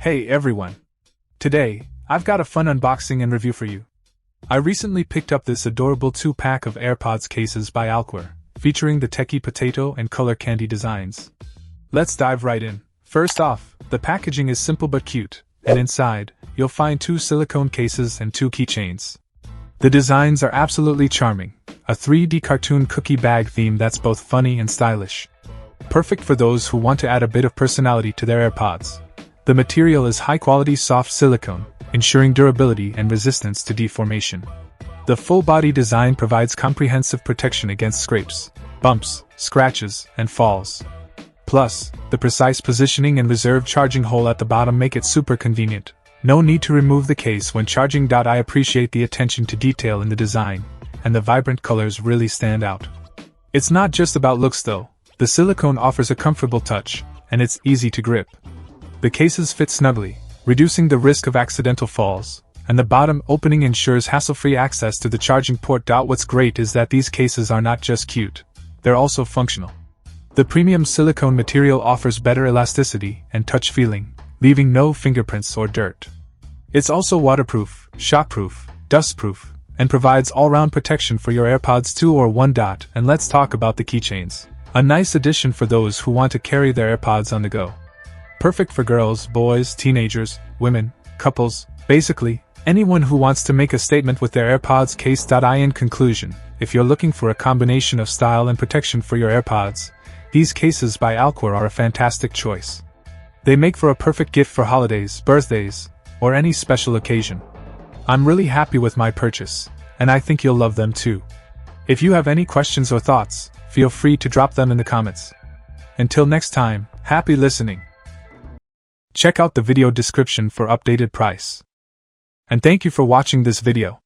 Hey everyone! Today, I've got a fun unboxing and review for you. I recently picked up this adorable 2-pack of AirPods cases by Alquar, featuring the Teki potato and color candy designs. Let's dive right in. First off, the packaging is simple but cute, and inside, you'll find 2 silicone cases and 2 keychains. The designs are absolutely charming, a 3D cartoon cookie bag theme that's both funny and stylish. Perfect for those who want to add a bit of personality to their AirPods. The material is high-quality soft silicone, ensuring durability and resistance to deformation. The full-body design provides comprehensive protection against scrapes, bumps, scratches, and falls. Plus, the precise positioning and reserved charging hole at the bottom make it super convenient. No need to remove the case when charging. I appreciate the attention to detail in the design, and the vibrant colors really stand out. It's not just about looks though. The silicone offers a comfortable touch, and it's easy to grip. The cases fit snugly, reducing the risk of accidental falls, and the bottom opening ensures hassle-free access to the charging port. What's great is that these cases are not just cute, they're also functional. The premium silicone material offers better elasticity and touch feeling, leaving no fingerprints or dirt. It's also waterproof, shockproof, dustproof, and provides all-round protection for your AirPods 2 or 1. And let's talk about the keychains. A nice addition for those who want to carry their AirPods on the go. Perfect for girls, boys, teenagers, women, couples, basically, anyone who wants to make a statement with their AirPods case. In conclusion, if you're looking for a combination of style and protection for your AirPods, these cases by Alquar are a fantastic choice. They make for a perfect gift for holidays, birthdays, or any special occasion. I'm really happy with my purchase, and I think you'll love them too. If you have any questions or thoughts, feel free to drop them in the comments. Until next time, happy listening. Check out the video description for updated price. And thank you for watching this video.